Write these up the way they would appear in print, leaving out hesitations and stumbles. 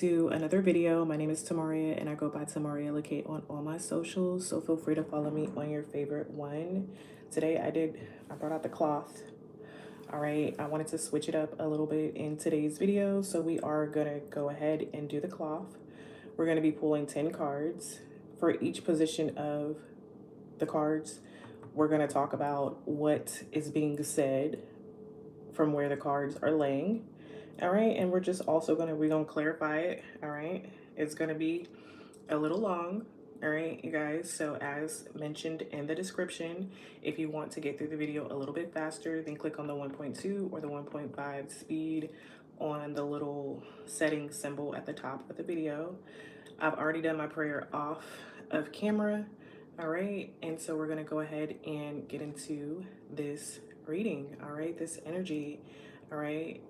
To another video. My name is Tamaria and I go by Tamaria Lakayye on all my socials, so feel free to follow me on your favorite one. Today I brought out the cloth. All right, I wanted to switch it up a little bit in today's video, so we are gonna go ahead and do the cloth. We're gonna be pulling 10 cards. For each position of the cards, we're gonna talk about what is being said from where the cards are laying. All right, and we're gonna clarify it. All right, it's gonna be a little long. All right, you guys. So as mentioned in the description, if you want to get through the video a little bit faster, then click on the 1.2 or the 1.5 speed on the little setting symbol at the top of the video. I've already done my prayer off of camera. All right, and so we're gonna go ahead and get into this reading. All right, this energy. All right,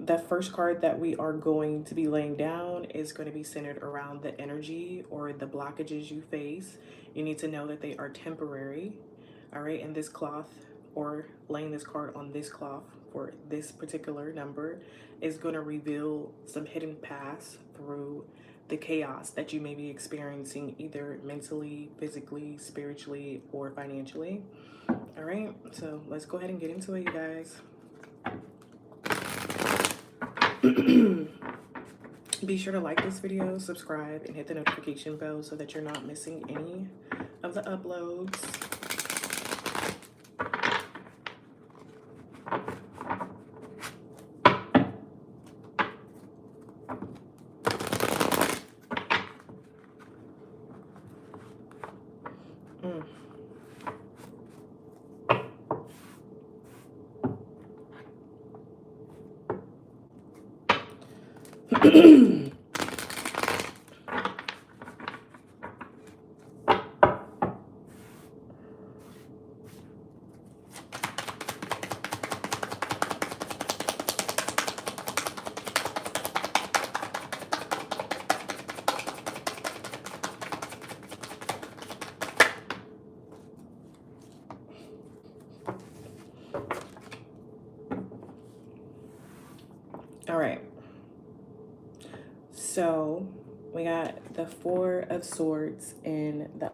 the first card that we are going to be laying down is going to be centered around the energy or the blockages you face. You need to know that they are temporary. All right, and this cloth, or laying this card on this cloth for this particular number, is going to reveal some hidden paths through the chaos that you may be experiencing, either mentally, physically, spiritually, or financially. All right, so let's go ahead and get into it, you guys. Be sure to like this video, subscribe, and hit the notification bell so that you're not missing any of the uploads. All right, so we got the Four of Swords and the...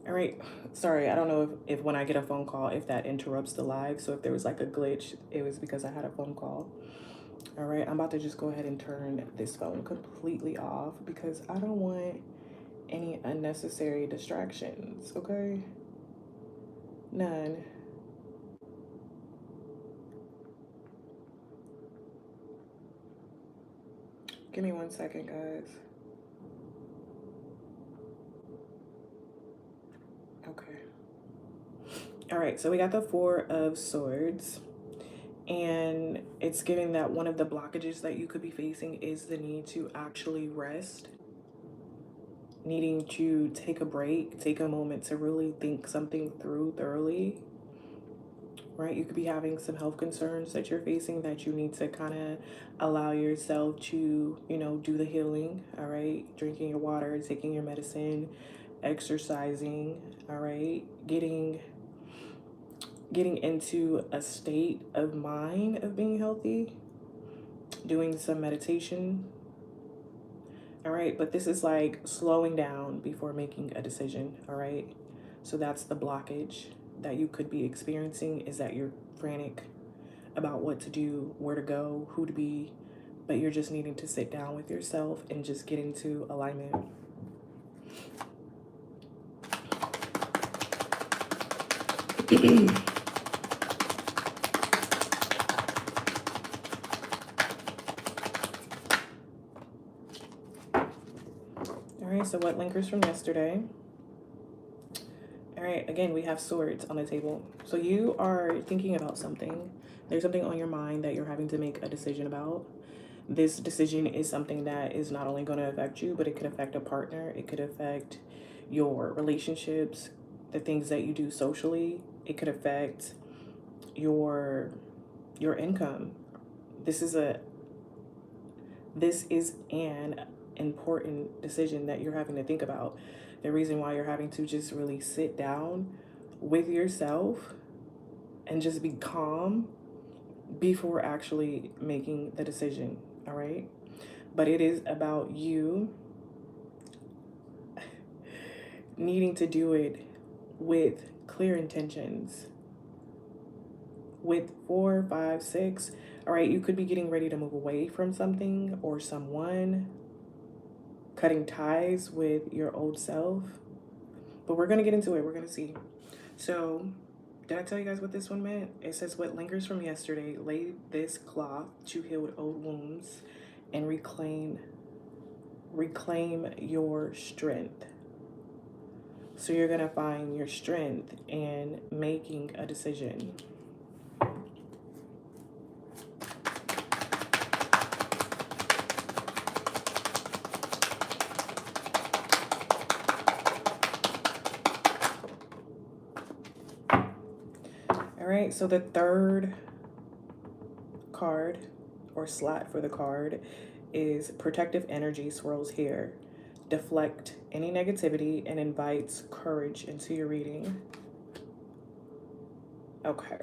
All right, sorry, I don't know if when I get a phone call, if that interrupts the live. So if there was like a glitch, it was because I had a phone call. All right, I'm about to just go ahead and turn this phone completely off because I don't want any unnecessary distractions, okay? None. Give me 1 second, guys. Okay. All right, so we got the Four of Swords, and it's giving that one of the blockages that you could be facing is the need to actually rest, needing to take a break, take a moment to really think something through thoroughly, right? You could be having some health concerns that you're facing that you need to kind of allow yourself to, do the healing, all right? Drinking your water, taking your medicine, exercising, all right? Getting into a state of mind of being healthy, doing some meditation, all right? But this is like slowing down before making a decision, all right? So that's the blockage that you could be experiencing, is that you're frantic about what to do, where to go, who to be, but you're just needing to sit down with yourself and just get into alignment. All right, so what lingers from yesterday? All right, again, we have swords on the table. So you are thinking about something. There's something on your mind that you're having to make a decision about. This decision is something that is not only going to affect you, but it could affect a partner. It could affect your relationships, the things that you do socially. It could affect your income. This is an important decision that you're having to think about. The reason why you're having to just really sit down with yourself and just be calm before actually making the decision, all right? But it is about you needing to do it with clear intentions. With 4, 5, 6, all right, you could be getting ready to move away from something or someone, cutting ties with your old self. But we're going to get into it. We're going to see. So, did I tell you guys what this one meant? It says, what lingers from yesterday, lay this cloth to heal old wounds and reclaim your strength. So you're going to find your strength in making a decision. All right, so the third card or slot for the card is protective energy swirls here. Deflect any negativity and invites courage into your reading. Okay,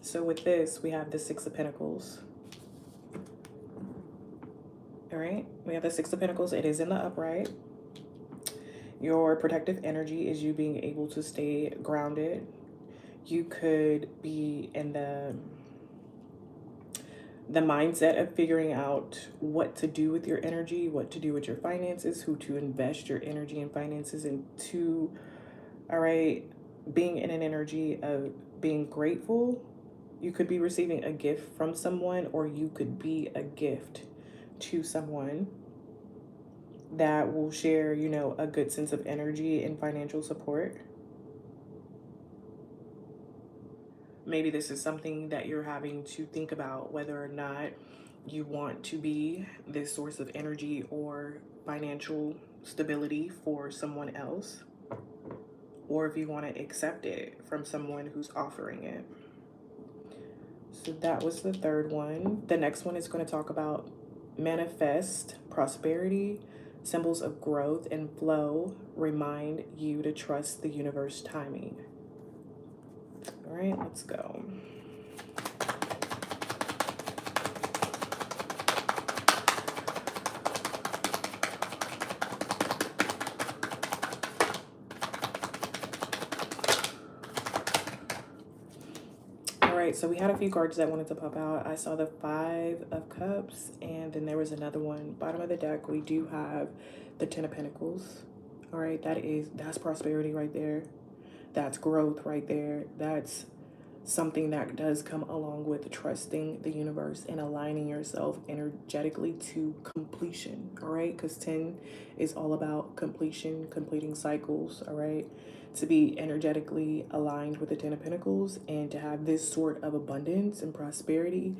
so with this, we have the Six of Pentacles. All right, we have the Six of Pentacles. It is in the upright. Your protective energy is you being able to stay grounded. You could be in the mindset of figuring out what to do with your energy, what to do with your finances, who to invest your energy and finances into. All right, being in an energy of being grateful. You could be receiving a gift from someone, or you could be a gift to someone that will share, you know, a good sense of energy and financial support. Maybe this is something that you're having to think about, whether or not you want to be this source of energy or financial stability for someone else, or if you want to accept it from someone who's offering it. So that was the third one. The next one is going to talk about manifest prosperity, symbols of growth and flow remind you to trust the universe timing. All right, let's go. All right, so we had a few cards that wanted to pop out. I saw the Five of Cups, and then there was another one. Bottom of the deck, we do have the Ten of Pentacles. All right, that's prosperity right there. That's growth right there. That's something that does come along with trusting the universe and aligning yourself energetically to completion, all right? Because 10 is all about completion, completing cycles, all right? To be energetically aligned with the 10 of Pentacles and to have this sort of abundance and prosperity,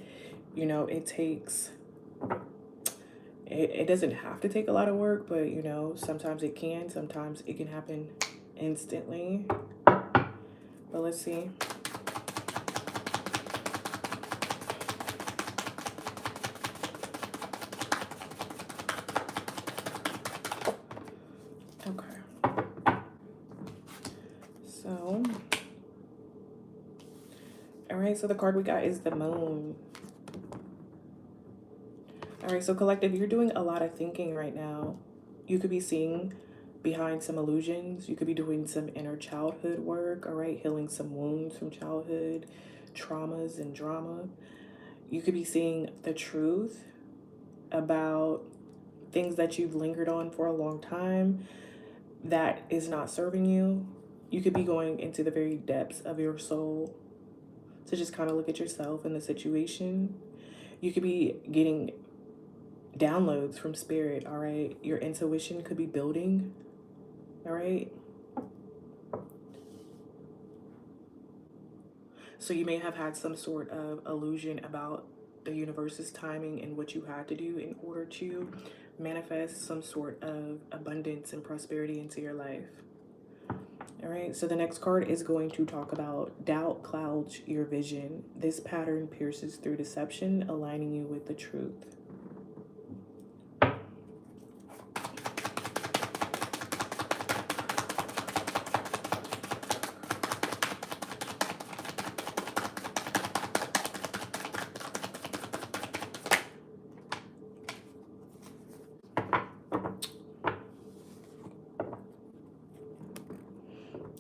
you know, it takes... It doesn't have to take a lot of work, but, you know, sometimes it can. Sometimes it can happen instantly. But let's see. Okay. So, all right, so the card we got is the Moon. All right, so collective, you're doing a lot of thinking right now. You could be seeing behind some illusions. You could be doing some inner childhood work, all right? Healing some wounds from childhood, traumas and drama. You could be seeing the truth about things that you've lingered on for a long time that is not serving you. You could be going into the very depths of your soul to just kind of look at yourself and the situation. You could be getting downloads from spirit, all right? Your intuition could be building, all right? So you may have had some sort of illusion about the universe's timing and what you had to do in order to manifest some sort of abundance and prosperity into your life. All right, so the next card is going to talk about doubt clouds your vision. This pattern pierces through deception, aligning you with the truth.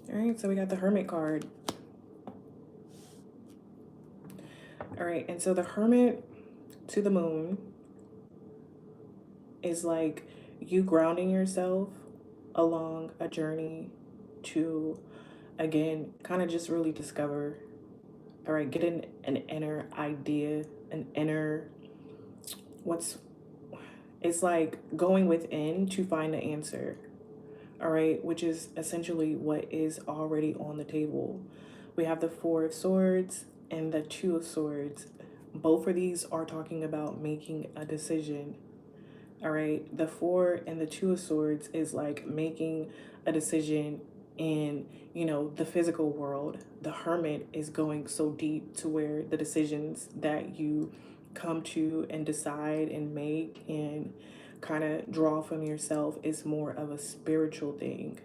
All right, so we got the Hermit card. All right, and so the Hermit to the Moon is like you grounding yourself along a journey to, again, kind of just really discover, all right, get an inner idea, an inner, what's, it's like going within to find the answer, all right, which is essentially what is already on the table. We have the Four of Swords and the Two of Swords. Both of these are talking about making a decision. All right, the Four and the Two of Swords is like making a decision in, you know, the physical world. The Hermit is going so deep to where the decisions that you come to and decide and make and kind of draw from yourself is more of a spiritual thing.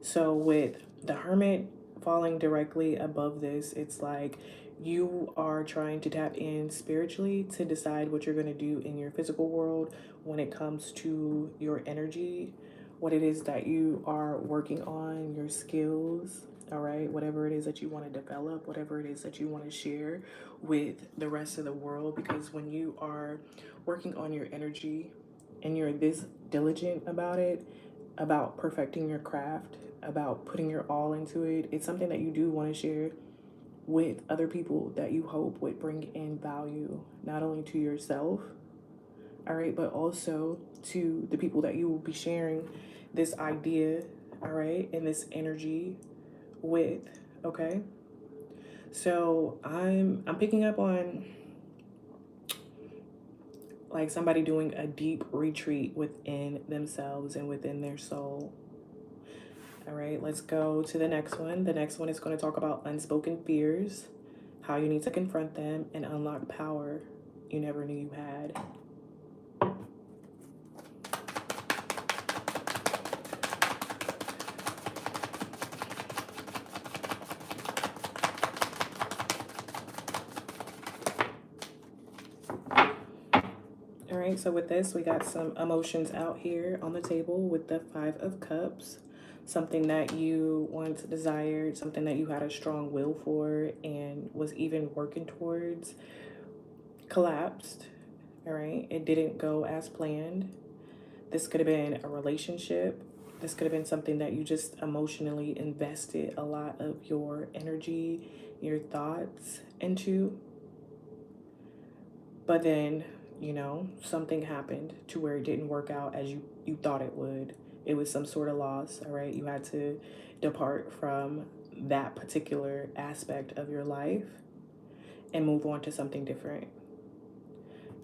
So with the Hermit falling directly above this, it's like you are trying to tap in spiritually to decide what you're going to do in your physical world when it comes to your energy, what it is that you are working on, your skills, all right, whatever it is that you want to develop, whatever it is that you want to share with the rest of the world. Because when you are working on your energy and you're this diligent about it, about perfecting your craft, about putting your all into it, it's something that you do want to share with other people that you hope would bring in value, not only to yourself, all right, but also to the people that you will be sharing this idea, all right, and this energy with, okay? So I'm picking up on like somebody doing a deep retreat within themselves and within their soul. All right, let's go to the next one. The next one is going to talk about unspoken fears, how you need to confront them and unlock power you never knew you had. All right, so with this, we got some emotions out here on the table with the Five of Cups. Something that you once desired, something that you had a strong will for and was even working towards, collapsed. All right, it didn't go as planned. This could have been a relationship. This could have been something that you just emotionally invested a lot of your energy, your thoughts into. But then, you know, something happened to where it didn't work out as you thought it would. It was some sort of loss, all right? You had to depart from that particular aspect of your life and move on to something different.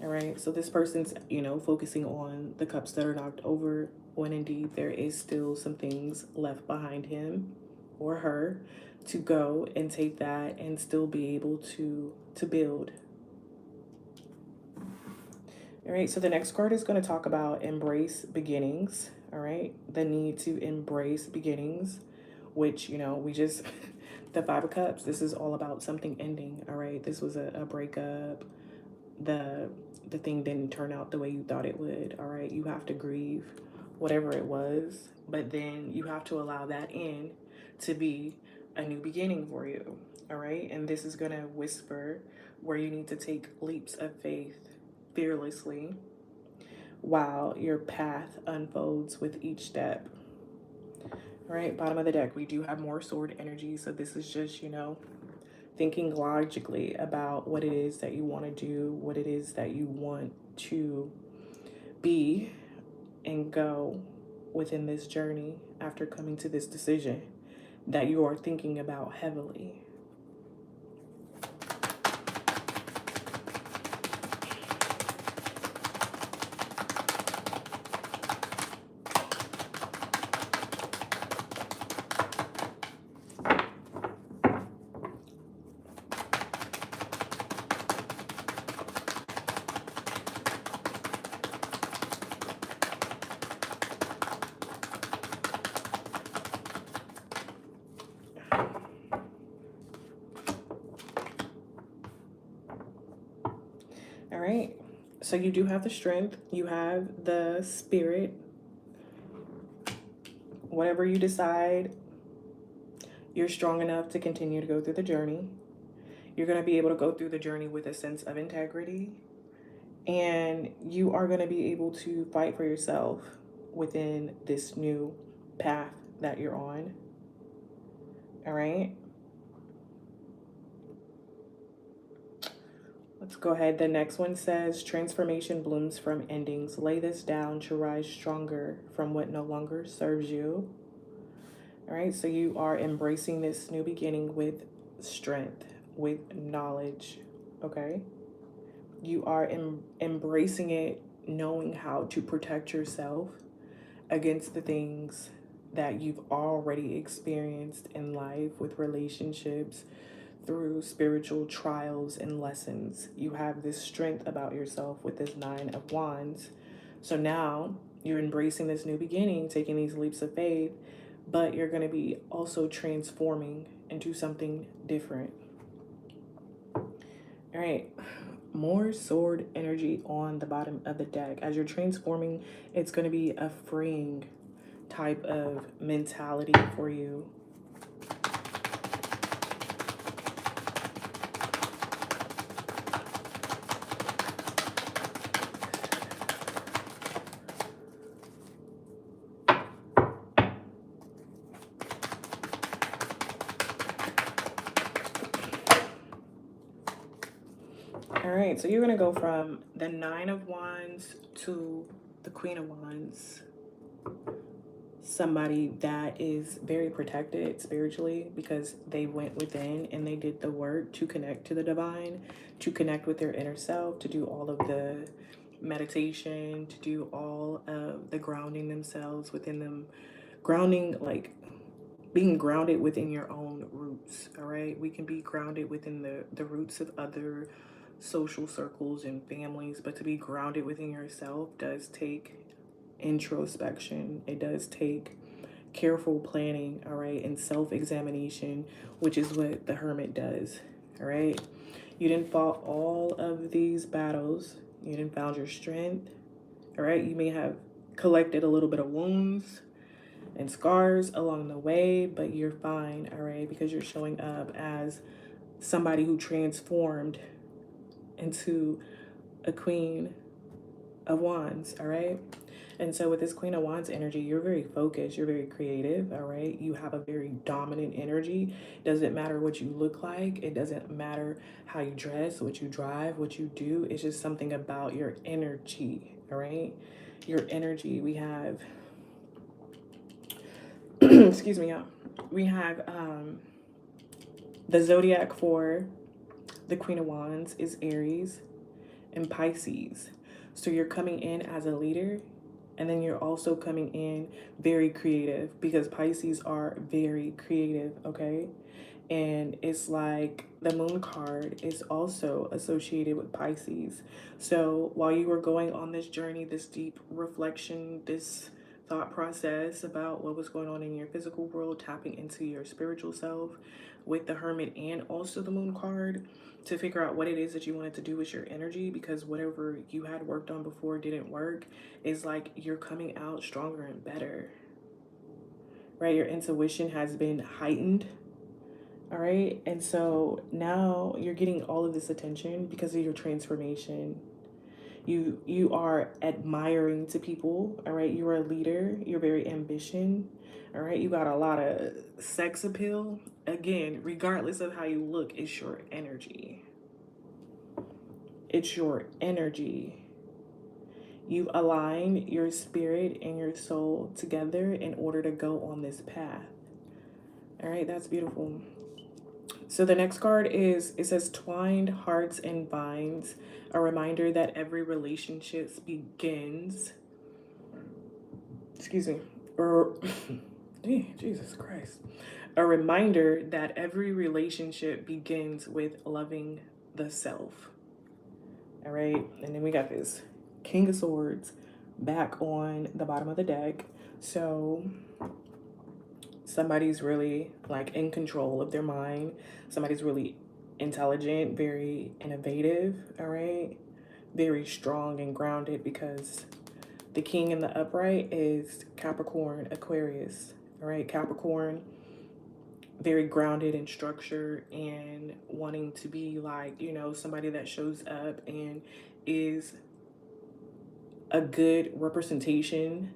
All right, so this person's, you know, focusing on the cups that are knocked over when indeed there is still some things left behind him or her to go and take that and still be able to build. All right, so the next card is going to talk about embrace beginnings. All right, the need to embrace beginnings, which, you know, we just, the Five of Cups, this is all about something ending. All right, this was a breakup. The thing didn't turn out the way you thought it would. All right, you have to grieve whatever it was, but then you have to allow that in to be a new beginning for you. All right, and this is going to whisper where you need to take leaps of faith fearlessly while your path unfolds with each step. All right, bottom of the deck, we do have more sword energy, so this is just, you know, thinking logically about what it is that you want to do, what it is that you want to be and go within this journey after coming to this decision that you are thinking about heavily. All right, So you do have the strength, you have the spirit. Whatever you decide, you're strong enough to continue to go through the journey. You're going to be able to go through the journey with a sense of integrity. And you are going to be able to fight for yourself within this new path that you're on. All right. Let's go ahead. The next one says, transformation blooms from endings. Lay this down to rise stronger from what no longer serves you. All right. So you are embracing this new beginning with strength, with knowledge. Okay. You are embracing it, knowing how to protect yourself against the things that you've already experienced in life with relationships, through spiritual trials and lessons. You have this strength about yourself with this 9 of Wands. So now you're embracing this new beginning, taking these leaps of faith, but you're going to be also transforming into something different. All right. More sword energy on the bottom of the deck. As you're transforming, it's going to be a freeing type of mentality for you. All right, so you're going to go from the 9 of Wands to the Queen of Wands. Somebody that is very protected spiritually because they went within and they did the work to connect to the divine, to connect with their inner self, to do all of the meditation, to do all of the grounding themselves within them. Grounding, like being grounded within your own roots. All right, we can be grounded within the roots of other social circles and families, but to be grounded within yourself does take introspection. It does take careful planning, all right, and self-examination, which is what the Hermit does. All right, you didn't fought all of these battles, you didn't found your strength. All right, you may have collected a little bit of wounds and scars along the way, but you're fine, all right, because you're showing up as somebody who transformed into a Queen of Wands, all right? And so with this Queen of Wands energy, you're very focused, you're very creative, all right? You have a very dominant energy. Doesn't matter what you look like. It doesn't matter how you dress, what you drive, what you do. It's just something about your energy, all right? Your energy. We have, excuse me, y'all. We have the zodiac for the Queen of Wands is Aries and Pisces. So you're coming in as a leader, and then you're also coming in very creative because Pisces are very creative, okay? And it's like the moon card is also associated with Pisces. So while you were going on this journey, this deep reflection, this thought process about what was going on in your physical world, tapping into your spiritual self with the Hermit and also the moon card, to figure out what it is that you wanted to do with your energy, because whatever you had worked on before didn't work, is like you're coming out stronger and better, right? Your intuition has been heightened, all right? And so now you're getting all of this attention because of your transformation. You are admiring to people, all right? You're a leader, you're very ambitious, all right? You got a lot of sex appeal. Again, regardless of how you look, it's your energy. It's your energy. You've aligned your spirit and your soul together in order to go on this path. All right, that's beautiful. So the next card is, it says twined hearts and vines, a reminder that every relationship begins, excuse me, or Jesus Christ. A reminder that every relationship begins with loving the self. All right, and then we got this King of Swords back on the bottom of the deck. So somebody's really like in control of their mind. Somebody's really intelligent, very innovative, all right? very strong and grounded, because the king in the upright is Capricorn, Aquarius. All right, Capricorn, very grounded and structured and wanting to be like, you know, somebody that shows up and is a good representation.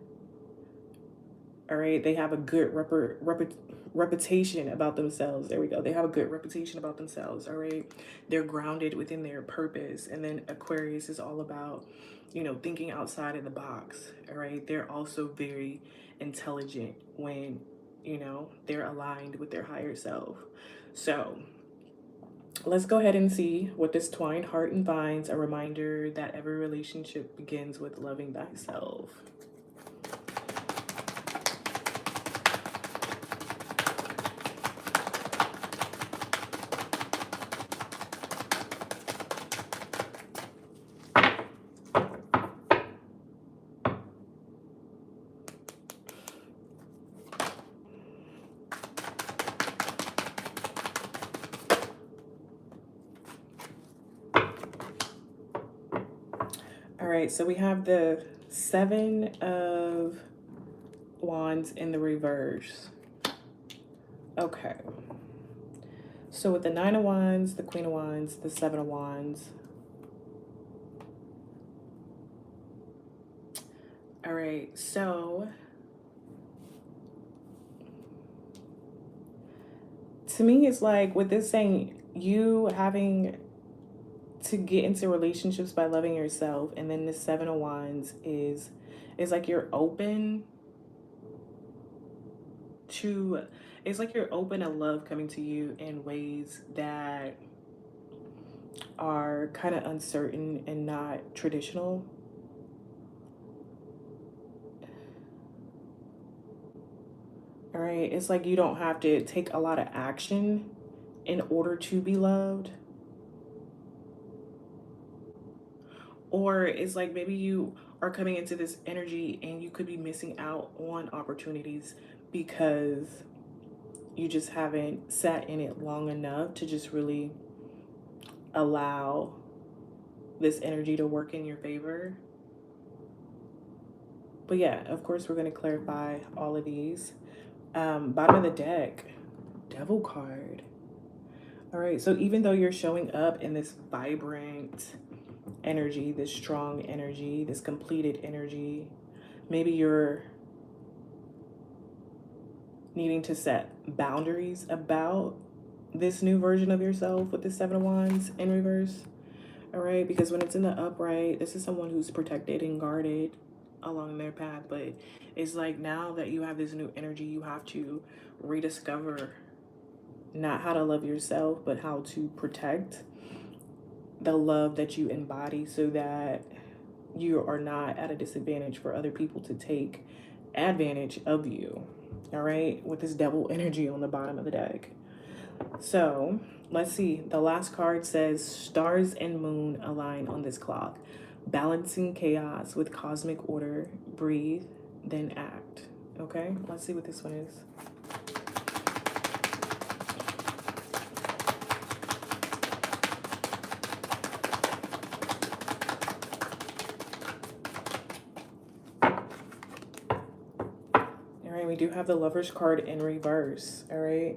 All right, they have a good reputation about themselves. There we go. They have a good reputation about themselves. All right, they're grounded within their purpose. And then Aquarius is all about, you know, thinking outside of the box. All right, they're also very intelligent when, you know, they're aligned with their higher self. So let's go ahead and see what this twined heart and vines, a reminder that every relationship begins with loving thyself. All right, so we have the Seven of Wands in the reverse. Okay. So with the Nine of Wands, the Queen of Wands, the Seven of Wands. All right, so to me, it's like with this saying, you having to get into relationships by loving yourself, and then the Seven of Wands is like you're open to, it's like you're open to love coming to you in ways that are kind of uncertain and not traditional. All right, it's like you don't have to take a lot of action in order to be loved. Or it's like maybe you are coming into this energy and you could be missing out on opportunities because you just haven't sat in it long enough to just really allow this energy to work in your favor. But yeah, of course, we're going to clarify all of these. Bottom of the deck, Devil card. All right, so even though you're showing up in this vibrant energy, this strong energy, this completed energy, maybe you're needing to set boundaries about this new version of yourself with the Seven of Wands in reverse. All right, because when it's in the upright, this is someone who's protected and guarded along their path. But it's like now that you have this new energy, you have to rediscover not how to love yourself, but how to protect the love that you embody so that you are not at a disadvantage for other people to take advantage of you. All right, with this Devil energy on the bottom of the deck. So let's see. The last card says stars and moon align on this clock. Balancing chaos with cosmic order. Breathe, then act. Okay, let's see what this one is. All right, we do have the Lover's card in reverse. All right.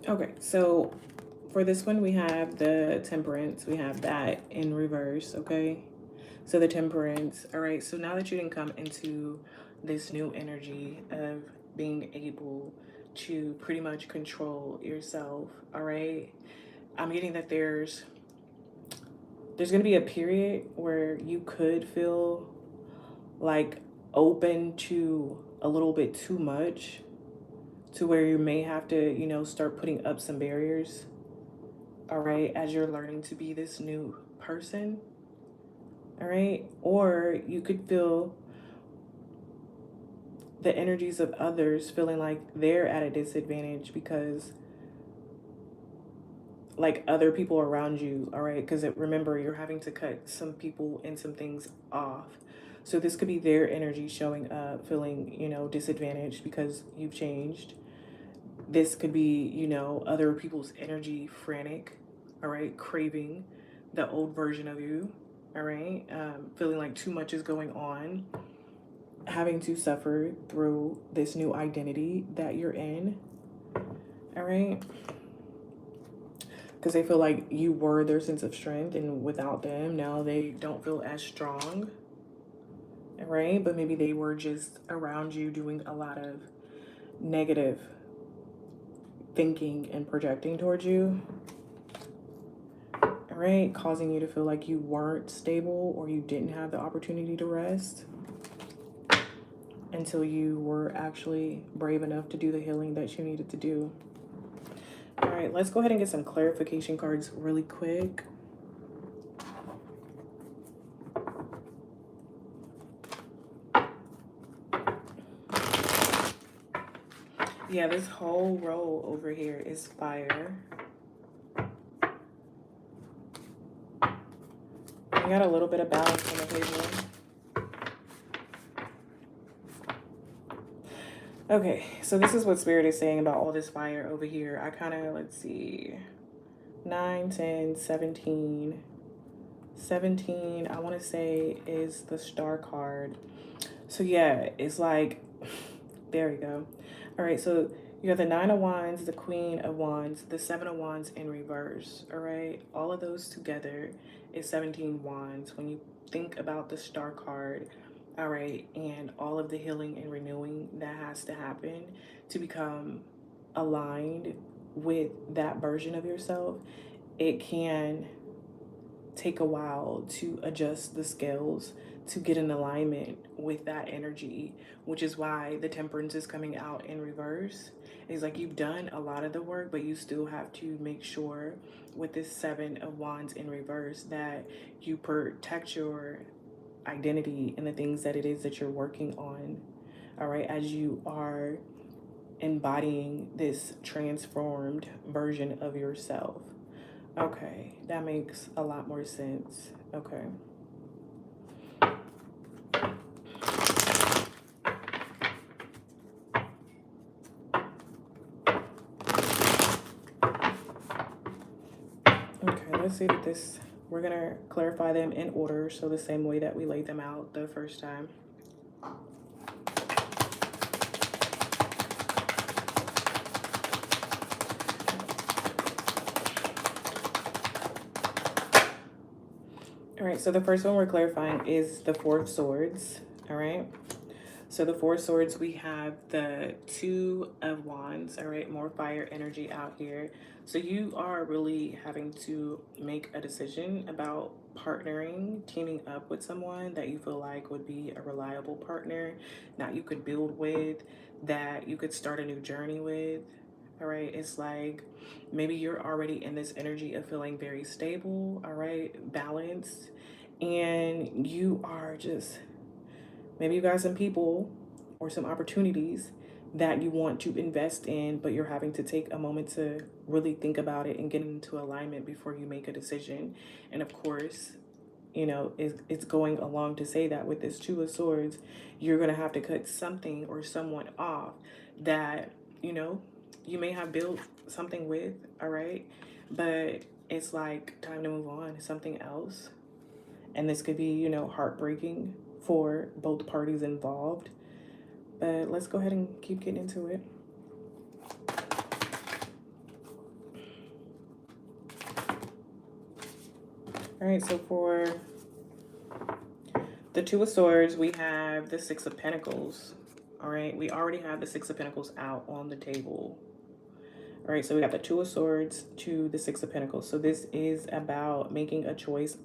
Okay, so for this one, we have the Temperance. We have that in reverse, okay? So the Temperance, all right? So now that you didn't come into this new energy of being able to pretty much control yourself, all right? I'm getting that there's going to be a period where you could feel like open to a little bit too much, to where you may have to, you know, start putting up some barriers. all right, as you're learning to be this new person, all right? Or you could feel the energies of others feeling like they're at a disadvantage because like other people around you, all right? Because remember, you're having to cut some people and some things off. So this could be their energy showing up, feeling, disadvantaged because you've changed. This could be, other people's energy frantic, all right? Craving the old version of you, all right? Feeling like too much is going on, having to suffer through this new identity that you're in, all right? Because they feel like you were their sense of strength, and without them, now they don't feel as strong, right? But maybe they were just around you doing a lot of negative thinking and projecting towards you, right? Causing you to feel like you weren't stable or you didn't have the opportunity to rest until you were actually brave enough to do the healing that you needed to do. All right, let's go ahead and get some clarification cards really quick. Yeah, this whole row over here is fire. We got a little bit of balance on the table. Okay, so this is what Spirit is saying about all this fire over here. I kind of, let's see, 9, 10, 17. 17, I want to say, is the Star card. So yeah, it's like, there we go. All right, so you have the 9 of Wands, the Queen of Wands, the 7 of Wands in reverse, all right? All of those together is 17 Wands. When you think about the Star card, all right, and all of the healing and renewing that has to happen to become aligned with that version of yourself, it can take a while to adjust the scales to get in alignment with that energy, which is why the Temperance is coming out in reverse. It's like you've done a lot of the work, but you still have to make sure with this 7 of Wands in reverse that you protect your identity and the things that it is that you're working on, all right, as you are embodying this transformed version of yourself. Okay, that makes a lot more sense. Okay. Okay, let's see that this, we're gonna clarify them in order, so the same way that we laid them out the first time. All right, so the first one we're clarifying is the 4 of Swords, all right? So the 4 of Swords, we have the 2 of Wands, all right? More fire energy out here. So you are really having to make a decision about partnering, teaming up with someone that you feel like would be a reliable partner, that you could build with, that you could start a new journey with, all right? It's like maybe you're already in this energy of feeling very stable, all right? Balanced, and you are just, maybe you got some people or some opportunities that you want to invest in, but you're having to take a moment to really think about it and get into alignment before you make a decision. And of course, it's going along to say that with this 2 of Swords, you're going to have to cut something or someone off that, you may have built something with, all right? But it's like time to move on to something else. And this could be, heartbreaking for both parties involved. But let's go ahead and keep getting into it. All right, so for the 2 of Swords, we have the 6 of Pentacles. All right, we already have the 6 of Pentacles out on the table. All right, so we got the 2 of Swords to the 6 of Pentacles. So this is about making a choice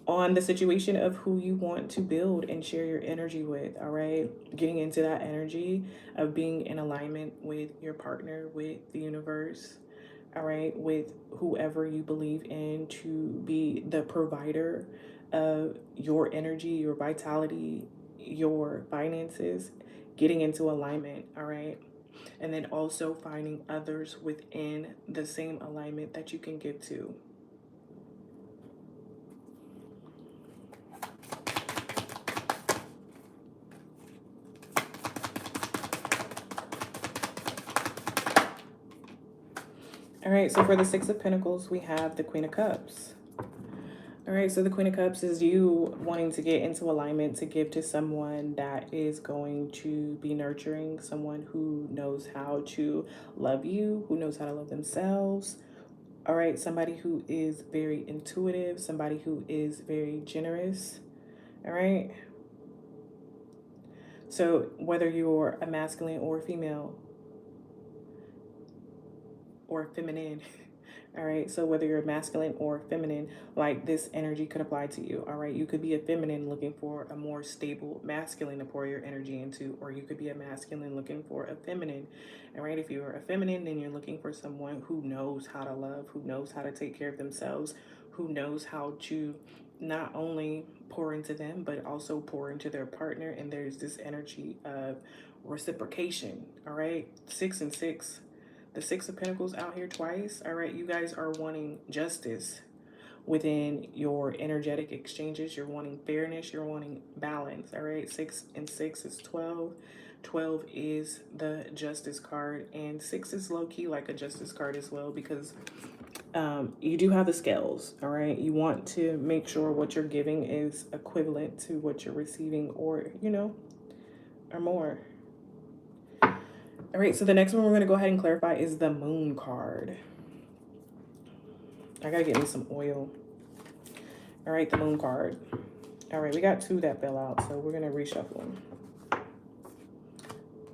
on the situation of who you want to build and share your energy with, all right? Getting into that energy of being in alignment with your partner, with the universe, all right, with whoever you believe in to be the provider of your energy, your vitality, your finances, getting into alignment, all right? And then also finding others within the same alignment that you can give to. All right, so for the Six of Pentacles, we have the Queen of Cups. All right, so the Queen of Cups is you wanting to get into alignment to give to someone that is going to be nurturing, someone who knows how to love you, who knows how to love themselves. All right, somebody who is very intuitive, somebody who is very generous. All right. So whether you're a masculine or a female or feminine, all right, so whether you're masculine or feminine, like this energy could apply to you. All right, you could be a feminine looking for a more stable masculine to pour your energy into, or you could be a masculine looking for a feminine. All right, if you're a feminine, then you're looking for someone who knows how to love, who knows how to take care of themselves, who knows how to not only pour into them but also pour into their partner. And there's this energy of reciprocation. All right, 6 and 6, the Six of Pentacles out here twice. All right, you guys are wanting justice within your energetic exchanges. You're wanting fairness. You're wanting balance. All right, 6 and 6 is 12. 12 is the justice card, and 6 is low-key like a justice card as well, because you do have the scales. All right, you want to make sure what you're giving is equivalent to what you're receiving, or or more. All right, so the next one we're going to go ahead and clarify is the Moon card. I got to get me some oil. All right, the Moon card. All right, we got 2 that fell out, so we're going to reshuffle them.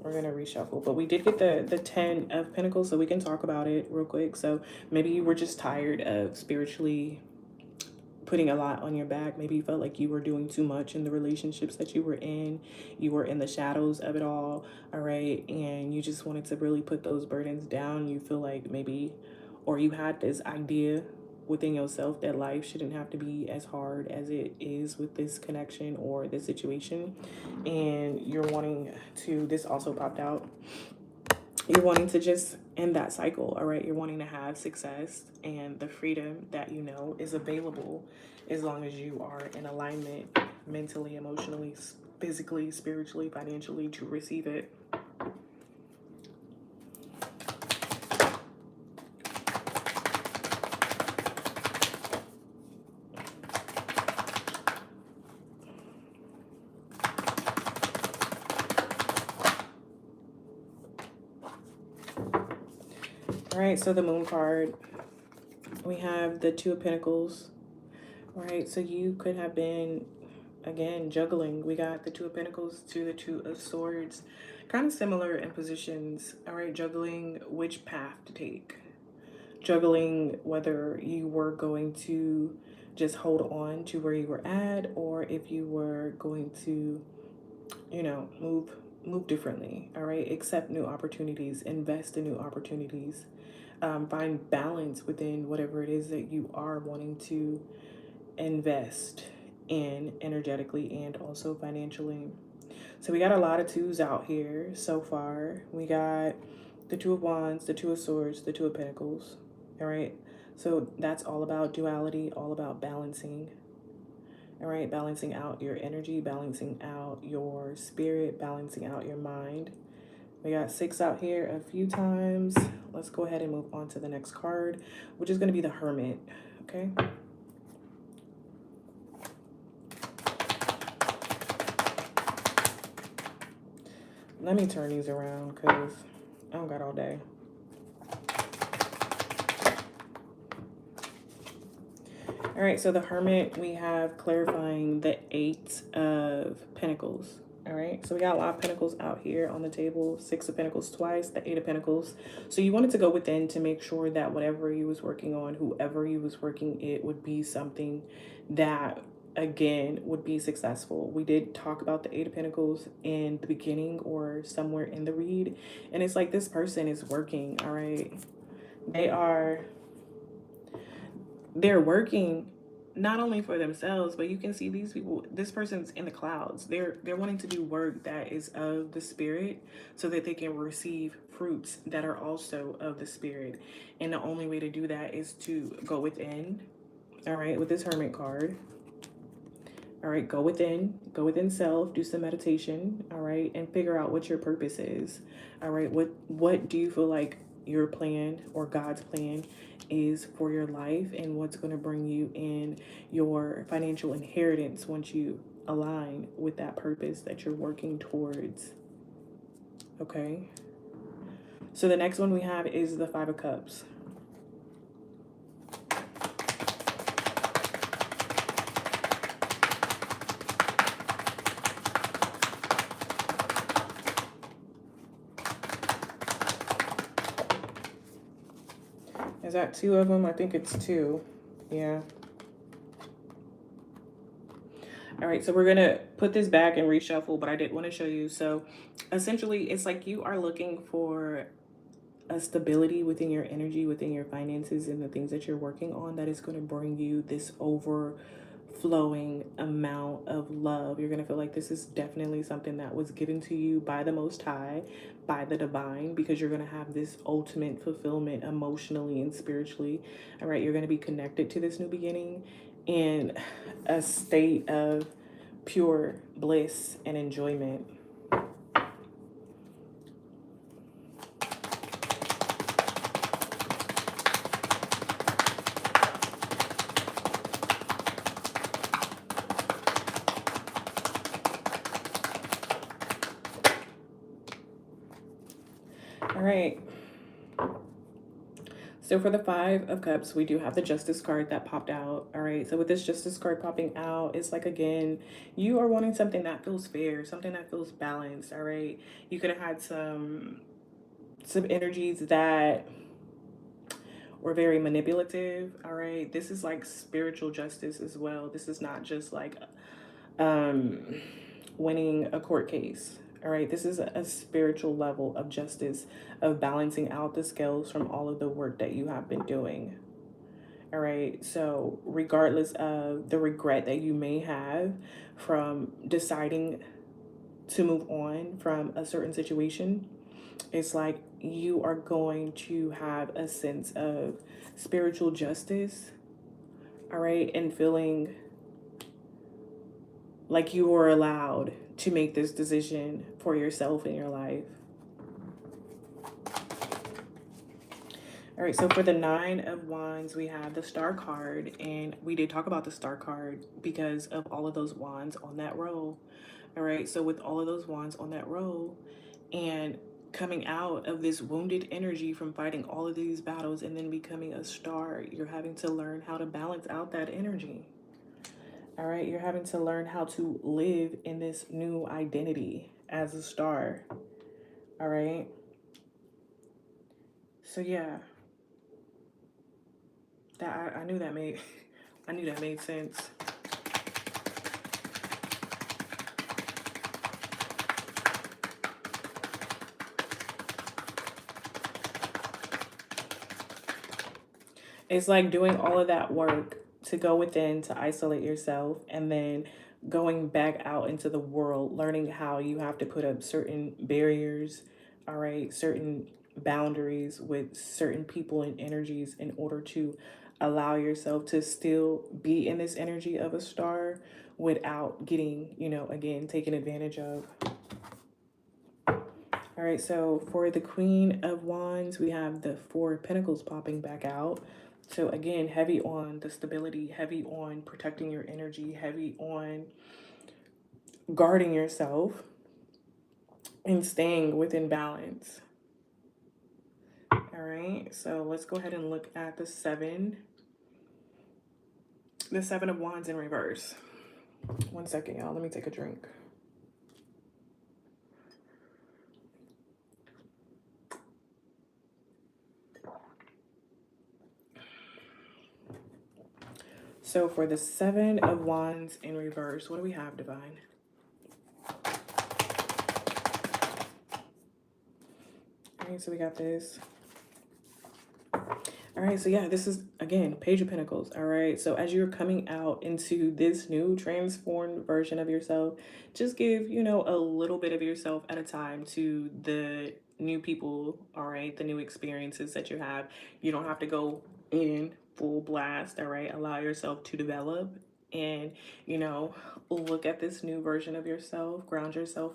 We're going to reshuffle. But we did get the 10 of Pentacles, so we can talk about it real quick. So maybe you were just tired of spiritually putting a lot on your back. Maybe you felt like you were doing too much in the relationships that you were in. You were in the shadows of it all right? And you just wanted to really put those burdens down. You feel like maybe, or you had this idea within yourself that life shouldn't have to be as hard as it is with this connection or this situation. And you're wanting to, this also popped out, you're wanting to just end that cycle, all right? You're wanting to have success and the freedom that you know is available as long as you are in alignment mentally, emotionally, physically, spiritually, financially to receive it. All right, so the Moon card, we have the 2 of Pentacles. All right, so you could have been, again, juggling. We got the 2 of Pentacles to the 2 of Swords, kind of similar in positions. All right, juggling which path to take. Juggling whether you were going to just hold on to where you were at, or if you were going to, move differently. All right, accept new opportunities, invest in new opportunities. Find balance within whatever it is that you are wanting to invest in energetically and also financially. So we got a lot of 2s out here so far. We got the 2 of Wands, the 2 of Swords, the 2 of Pentacles. All right, so that's all about duality, all about balancing. All right, balancing out your energy, balancing out your spirit, balancing out your mind. We got 6 out here a few times. Let's go ahead and move on to the next card, which is going to be the Hermit. Okay. Let me turn these around because I don't got all day. All right, so the Hermit, we have clarifying the 8 of Pentacles. All right, so we got a lot of Pentacles out here on the table. 6 of Pentacles twice, the 8 of Pentacles. So you wanted to go within to make sure that whatever you was working on, whoever you was working it, would be something that, again, would be successful. We did talk about the 8 of Pentacles in the beginning or somewhere in the read. And it's like this person is working, all right? They're working not only for themselves, but you can see these people, this person's in the clouds. They're wanting to do work that is of the spirit so that they can receive fruits that are also of the spirit. And the only way to do that is to go within. All right, with this Hermit card. All right, go within self, do some meditation, all right, and figure out what your purpose is. All right, what do you feel like your plan or God's plan is for your life, and what's going to bring you in your financial inheritance once you align with that purpose that you're working towards. Okay? So the next one we have is the Five of Cups. Is that two of them? I think it's two. Yeah. All right, so we're going to put this back and reshuffle, but I did want to show you. So essentially, it's like you are looking for a stability within your energy, within your finances, and the things that you're working on that is going to bring you this overflowing amount of love. You're going to feel like this is definitely something that was given to you by the Most High, by the divine, because you're going to have this ultimate fulfillment emotionally and spiritually. All right, you're going to be connected to this new beginning in a state of pure bliss and enjoyment. All right. So for the Five of Cups, we do have the Justice card that popped out. All right. So with this Justice card popping out, it's like, again, you are wanting something that feels fair, something that feels balanced. All right. You could have had some energies that were very manipulative. All right. This is like spiritual justice as well. This is not just like winning a court case. All right, this is a spiritual level of justice, of balancing out the scales from all of the work that you have been doing. All right, so regardless of the regret that you may have from deciding to move on from a certain situation, it's like you are going to have a sense of spiritual justice, all right, and feeling like you were allowed to make this decision for yourself in your life. All right, so for the Nine of Wands, we have the Star card, and we did talk about the Star card because of all of those wands on that row. All right, so with all of those wands on that row and coming out of this wounded energy from fighting all of these battles and then becoming a star, you're having to learn how to balance out that energy. All right, you're having to learn how to live in this new identity as a star. All right. So yeah, that I knew that made I knew that made sense. It's like doing all of that work to go within, to isolate yourself, and then going back out into the world, learning how you have to put up certain barriers, all right, certain boundaries with certain people and energies in order to allow yourself to still be in this energy of a star without getting, again, taken advantage of. All right, so for the Queen of Wands, we have the Four of Pentacles popping back out. So again, heavy on the stability, heavy on protecting your energy, heavy on guarding yourself and staying within balance. All right, so let's go ahead and look at the Seven of Wands in reverse. 1 second, y'all. Let me take a drink. So for the Seven of Wands in reverse, what do we have, Divine? All right, so we got this. All right, so yeah, this is again Page of Pentacles. All right, so as you're coming out into this new transformed version of yourself, just give, you know, a little bit of yourself at a time to the new people. All right, the new experiences that you have. You don't have to go in full blast. All right, allow yourself to develop and, you know, look at this new version of yourself, ground yourself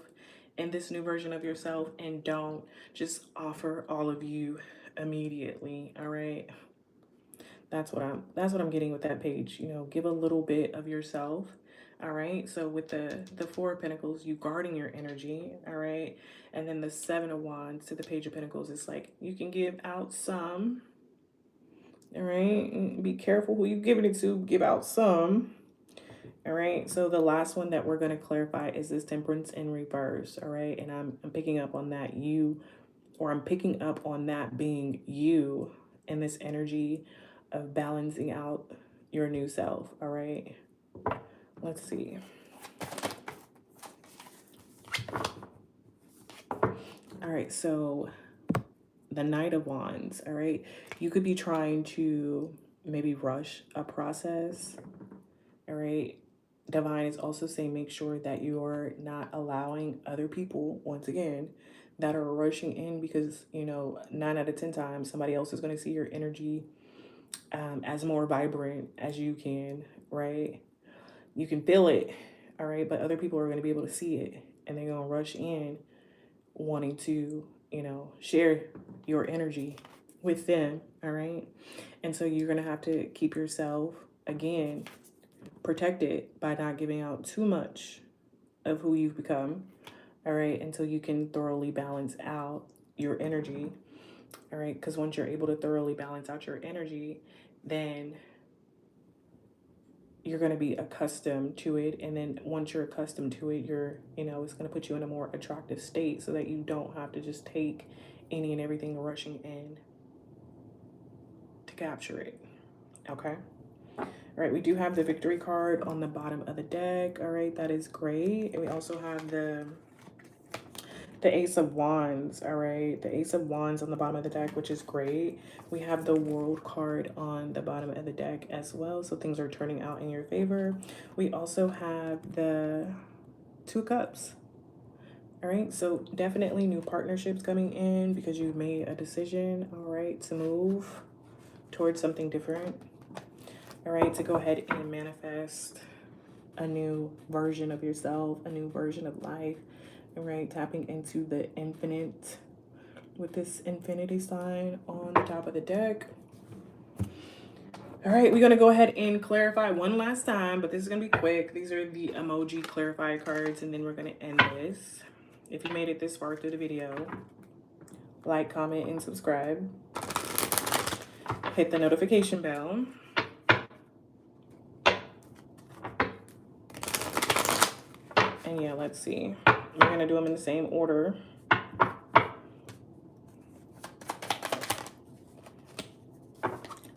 in this new version of yourself, and don't just offer all of you immediately. All right, that's what I'm getting with that page. You know, give a little bit of yourself. All right, so with the Four of Pentacles, you guarding your energy. All right, and then the Seven of Wands to the Page of Pentacles, it's like you can give out some. All right, be careful who you giving it to. Give out some. All right, so the last one that we're going to clarify is this Temperance in reverse. All right, and I'm picking up on that I'm picking up on that being you in this energy of balancing out your new self. All right, let's see. All right, so the Knight of Wands. All right, you could be trying to maybe rush a process. All right, Divine is also saying make sure that you're not allowing other people, once again, that are rushing in, because, you know, 9 out of 10 times somebody else is going to see your energy as more vibrant as you can, right? You can feel it, all right, but other people are going to be able to see it, and they're going to rush in wanting to, you know, share your energy with them, all right? And so you're going to have to keep yourself, again, protected by not giving out too much of who you've become, all right, until you can thoroughly balance out your energy, all right? Because once you're able to thoroughly balance out your energy, then you're going to be accustomed to it. And then once you're accustomed to it, you know, it's going to put you in a more attractive state so that you don't have to just take any and everything rushing in to capture it, okay? All right, we do have the Victory card on the bottom of the deck. All right, that is great. And we also have the Ace of Wands. All right, the Ace of Wands on the bottom of the deck, which is great. We have the World card on the bottom of the deck as well, so things are turning out in your favor. We also have the Two Cups. All right, so definitely new partnerships coming in because you made a decision, all right, to move towards something different. All right, to go ahead and manifest a new version of yourself, a new version of life. All right, tapping into the infinite with this infinity sign on the top of the deck. All right, we're going to go ahead and clarify one last time, but this is going to be quick. These are the emoji clarify cards, and then we're going to end this. If you made it this far through the video, like, comment, and subscribe. Hit the notification bell. And yeah, let's see. We're going to do them in the same order.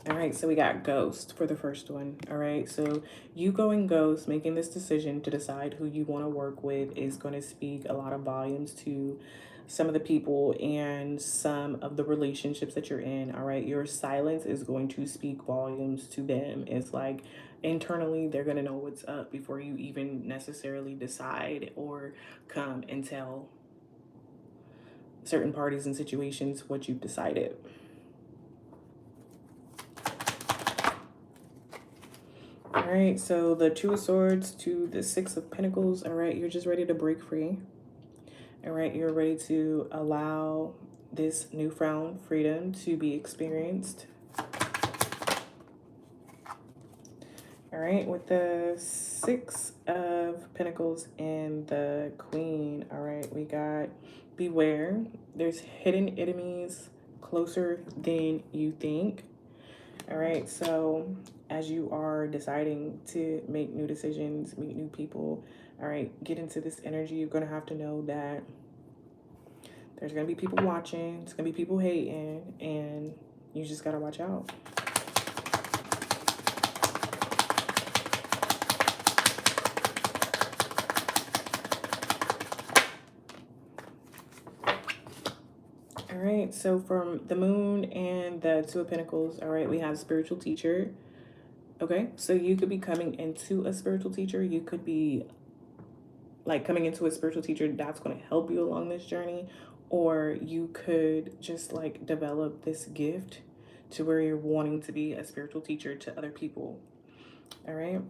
All right, so we got Ghost for the first one. All right, so you going Ghost, making this decision to decide who you want to work with is going to speak a lot of volumes to some of the people and some of the relationships that you're in. All right, your silence is going to speak volumes to them. It's like internally they're going to know what's up before you even necessarily decide or come and tell certain parties and situations what you've decided. All right, so the Two of Swords to the Six of Pentacles. All right, you're just ready to break free. All right, you're ready to allow this newfound freedom to be experienced. All right, with the Six of Pentacles and the Queen. All right, we got beware. There's hidden enemies closer than you think. All right, so as you are deciding to make new decisions, meet new people, all right, get into this energy, you're going to have to know that there's going to be people watching, there's going to be people hating, and you just got to watch out. All right, right, so from the moon and the two of pentacles, all right, we have spiritual teacher. Okay, so you could be coming into a spiritual teacher. You could be like coming into a spiritual teacher that's going to help you along this journey, or you could just like develop this gift to where you're wanting to be a spiritual teacher to other people. All right.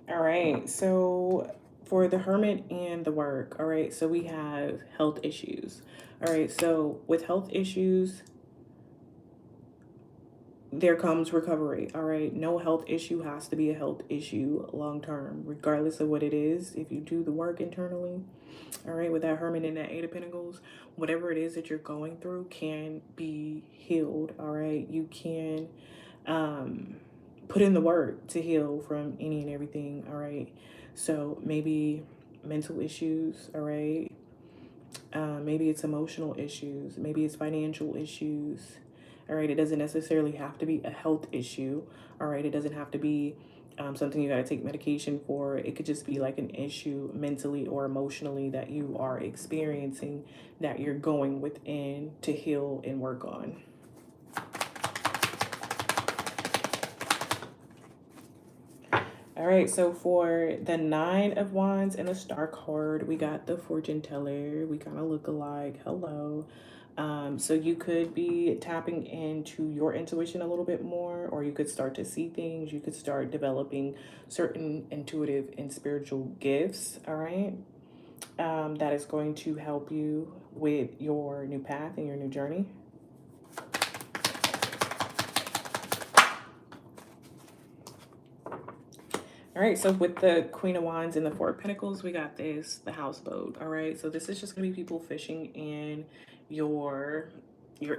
All right, so for the hermit and the work, all right, so we have health issues. All right, so with health issues, there comes recovery. All right, no health issue has to be a health issue long term, regardless of what it is. If you do the work internally, all right, with that hermit and that eight of pentacles, whatever it is that you're going through can be healed. All right, you can put in the work to heal from any and everything. All right, so maybe mental issues. All right, maybe it's emotional issues, maybe it's financial issues. All right, it doesn't necessarily have to be a health issue. All right, it doesn't have to be something you got to take medication for. It could just be like an issue mentally or emotionally that you are experiencing that you're going within to heal and work on. All right, so for the Nine of Wands and the Star card, we got the Fortune Teller. We kind of look alike. Hello. So you could be tapping into your intuition a little bit more, or you could start to see things. You could start developing certain intuitive and spiritual gifts, all right? That is going to help you with your new path and your new journey. All right, so with the Queen of Wands and the Four of Pentacles, we got the houseboat. All right, so this is just going to be people fishing in your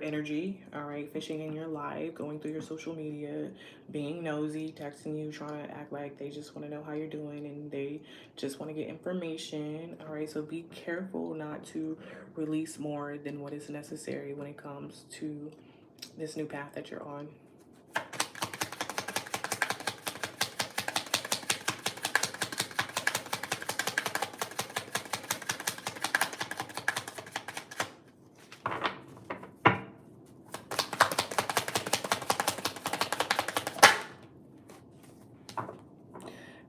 energy. All right, fishing in your life, going through your social media, being nosy, texting you, trying to act like they just want to know how you're doing and they just want to get information. All right, so be careful not to release more than what is necessary when it comes to this new path that you're on.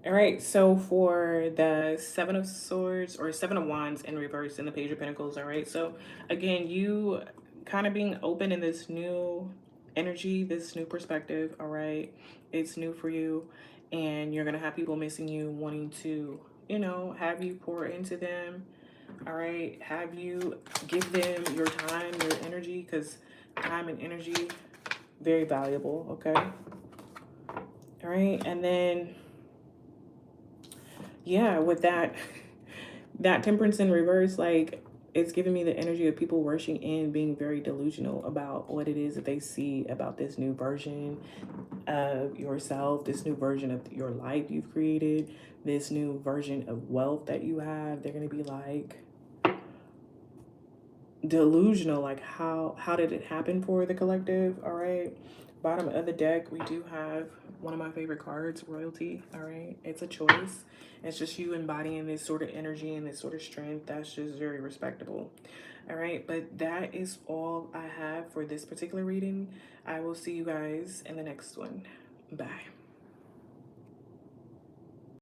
All right, so for the Seven of Swords or Seven of Wands in reverse in the Page of Pentacles, all right, so again, you kind of being open in this new energy, this new perspective, all right, it's new for you, and you're going to have people missing you, wanting to, you know, have you pour into them, all right, have you give them your time, your energy, because time and energy, very valuable, okay, all right, and then yeah, with that temperance in reverse, like it's giving me the energy of people rushing in, being very delusional about what it is that they see about this new version of yourself, this new version of your life you've created, this new version of wealth that you have. They're gonna be like delusional, like how did it happen for the collective? All right, bottom of the deck we do have one of my favorite cards, royalty. All right, it's a choice. It's just you embodying this sort of energy and this sort of strength that's just very respectable. All right, but that is all I have for this particular reading. I will see you guys in the next one. Bye.